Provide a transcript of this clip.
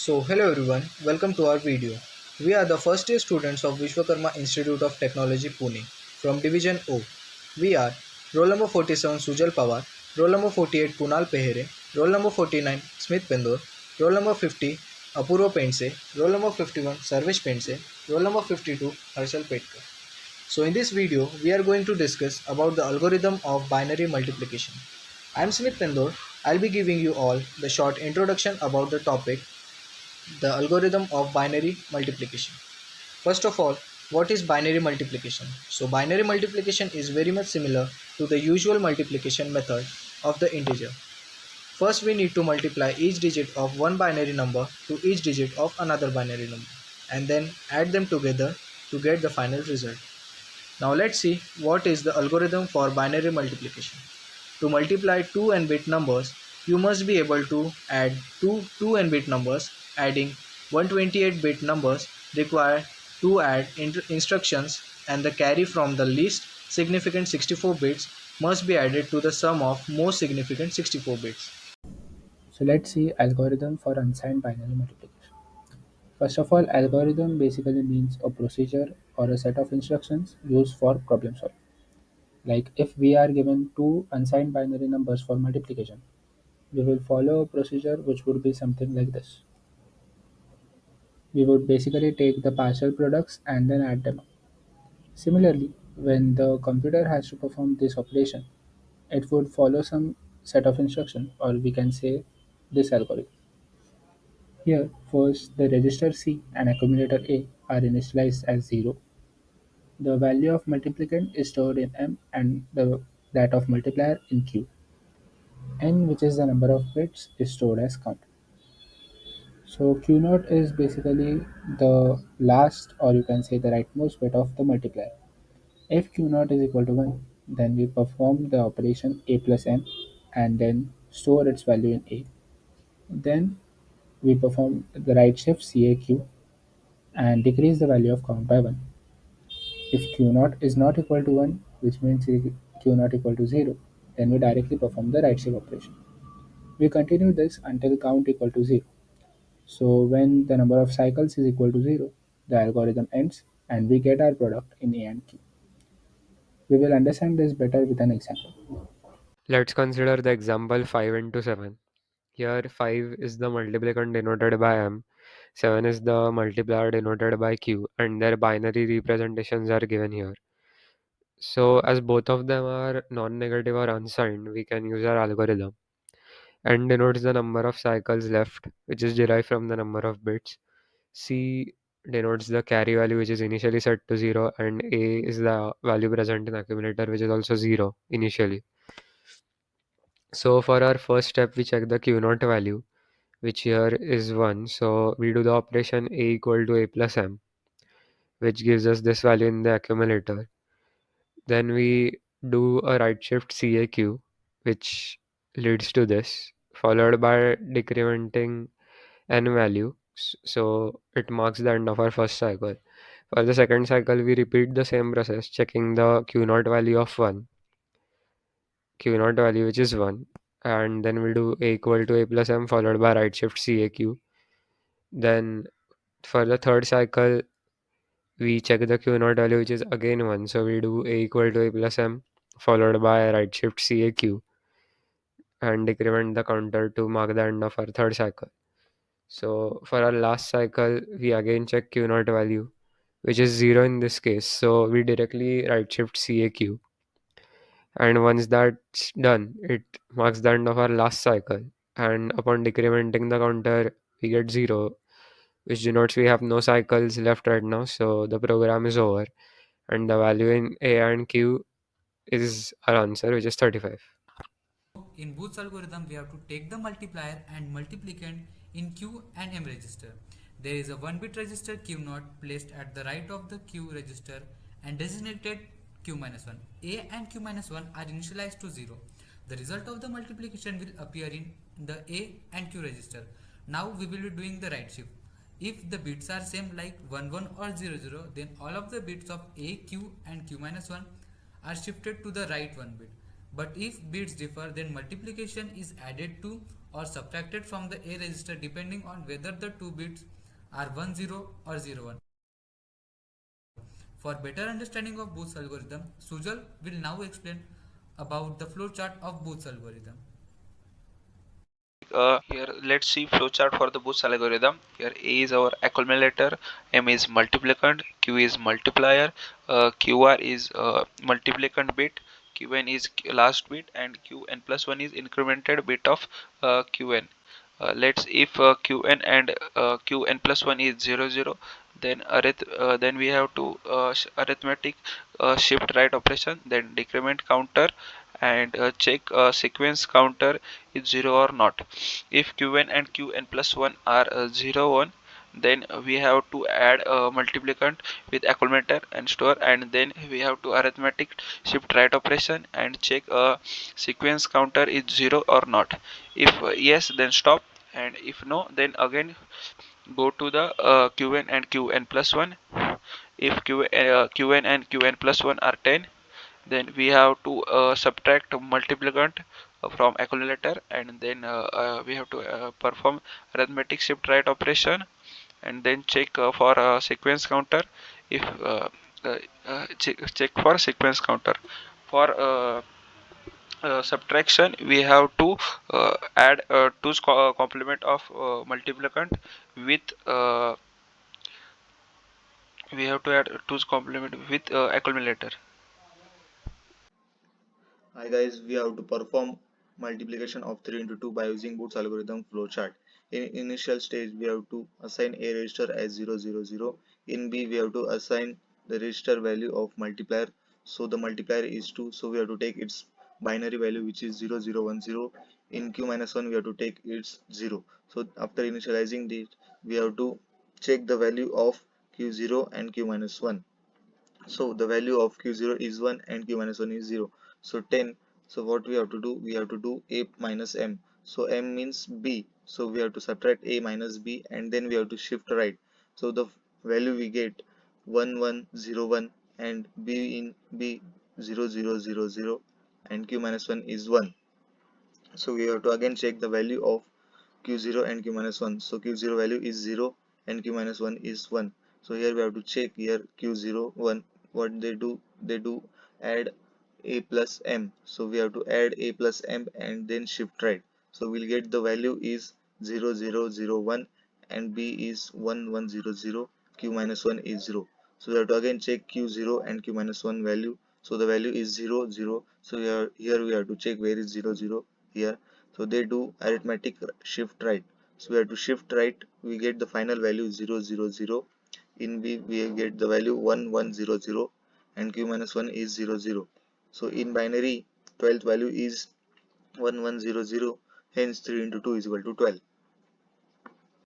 Hello everyone, welcome to our video. We are the first year students of Vishwakarma Institute of Technology Pune from Division O. We are roll number 47 Sujal Pawar, roll number 48 Kunal Pehere, roll number 49 Smith Pendor, roll number 50 Apurva Pense, roll number 51 Sarvesh Pense, roll number 52 Harshal Petkar. In this video, we are going to discuss about the algorithm of binary multiplication. I am Smith Pendor. I'll be giving you all the short introduction about the topic the algorithm of binary multiplication. First of all, what is binary multiplication? Binary multiplication is very much similar to the usual multiplication method of the integer. First, we need to multiply each digit of one binary number to each digit of another binary number and then add them together to get the final result. Now, let's see what is the algorithm for binary multiplication. To multiply two n-bit numbers, you must be able to add two n-bit numbers. Adding 128-bit numbers require to add instructions, and the carry from the least significant 64 bits must be added to the sum of most significant 64 bits. So let's see algorithm for unsigned binary multiplication. First of all, algorithm basically means a procedure or a set of instructions used for problem solving. Like if we are given two unsigned binary numbers for multiplication, we will follow a procedure which would be something like this. We would basically take the partial products and then add them up. Similarly, when the computer has to perform this operation, it would follow some set of instruction, or we can say this algorithm. Here, first the register C and accumulator A are initialized as 0. The value of multiplicand is stored in M and that of multiplier in Q. N, which is the number of bits, is stored as count. So Q0 is basically the last, or you can say the rightmost bit of the multiplier. If Q0 is equal to 1, then we perform the operation A plus M and then store its value in A. Then we perform the right shift CAQ and decrease the value of count by 1. If Q0 is not equal to 1, which means Q0 equal to 0, then we directly perform the right shift operation. We continue this until count equal to 0. So when the number of cycles is equal to 0, the algorithm ends and we get our product in A and Q. We will understand this better with an example. Let's consider the example 5 into 7. Here 5 is the multiplicand denoted by M, 7 is the multiplier denoted by Q, and their binary representations are given here. So as both of them are non-negative or unsigned, we can use our algorithm. N denotes the number of cycles left, which is derived from the number of bits. C denotes the carry value, which is initially set to 0, and A is the value present in accumulator, which is also 0 initially. So for our first step, we check the Q0 value, which here is 1. So we do the operation A equal to A plus M, which gives us this value in the accumulator. Then we do a right shift CAQ, which leads to this, followed by decrementing N value. So it marks the end of our first cycle. For the second cycle, we repeat the same process, checking the Q0 value of 1, Q0 value which is 1, and then we do A equal to A plus M followed by right shift CAQ. Then for the third cycle, we check the Q0 value which is again 1. So we do A equal to A plus M followed by right shift CAQ and decrement the counter to mark the end of our third cycle. So for our last cycle, we again check Q0 value which is 0 in this case. So we directly right shift CAQ. And once that's done, it marks the end of our last cycle. And upon decrementing the counter, we get 0, which denotes we have no cycles left right now. So the program is over. And the value in A and Q is our answer, which is 35. In Booth's algorithm, we have to take the multiplier and multiplicand in Q and M register. There is a 1-bit register Q0 placed at the right of the Q register and designated Q-1. A and Q-1 are initialized to 0. The result of the multiplication will appear in the A and Q register. Now we will be doing the right shift. If the bits are same like 1 1 or 0 0, then all of the bits of A, Q and Q-1 are shifted to the right 1 bit. But if bits differ, then multiplication is added to or subtracted from the A register depending on whether the two bits are 10 or 01. For better understanding of Booth's algorithm, Sujal will now explain about the flowchart of Booth's algorithm. Here let's see flowchart for the Boost algorithm. Here A is our accumulator, M is multiplicand, Q is multiplier, QR is multiplicand bit, Qn is last bit, and Qn plus 1 is incremented bit of Qn. Let's if Qn and Qn plus 1 is 0 0, then we have to arithmetic shift right operation, then decrement counter, and check sequence counter is 0 or not. If Qn and Qn plus 1 are 0 1, then we have to add a multiplicand with accumulator and store, and then we have to arithmetic shift right operation and check sequence counter is 0 or not. If yes, then stop, and if no, then again go to the Qn and Qn plus 1. If Qn and Qn plus 1 are 10, then we have to subtract multiplicand from accumulator, and then we have to perform arithmetic shift right operation, and then check for sequence counter. If check for sequence counter. For subtraction, we have to add 2's complement of multiplicand with we have to add 2's complement with accumulator. Hi guys, we have to perform multiplication of 3 into 2 by using Booth's algorithm flowchart. In initial stage, we have to assign A register as 0 0 0. In B, we have to assign the register value of multiplier. So the multiplier is 2, so we have to take its binary value, which is 0 0 1 0. In Q minus 1, we have to take its 0. So after initializing this, we have to check the value of Q0 and Q minus 1. So the value of q0 is 1 and q minus 1 is 0, so 10. So what we have to do, we have to do a minus m. So m means b, so we have to subtract a minus b, and then we have to shift right. So the value we get 1101, and b in b 0000, and q minus 1 is 1. So we have to again check the value of q0 and q minus 1. So q0 value is 0 and q minus 1 is 1. So here we have to check here q0 1. What they do add a plus m. So we have to add a plus m and then shift right. So we'll get the value is 0001, and b is 1100, q minus 1 is 0. So we have to again check q0 and q minus 1 value. So the value is 0 0. So here we have to check where is 0 0 here. So they do arithmetic shift right. So we have to shift right, we get the final value 0 0 0. In b we get the value 1100, and q minus 1 is 0 0. So in binary, 12th value is 1100, hence 3 into 2 is equal to 12.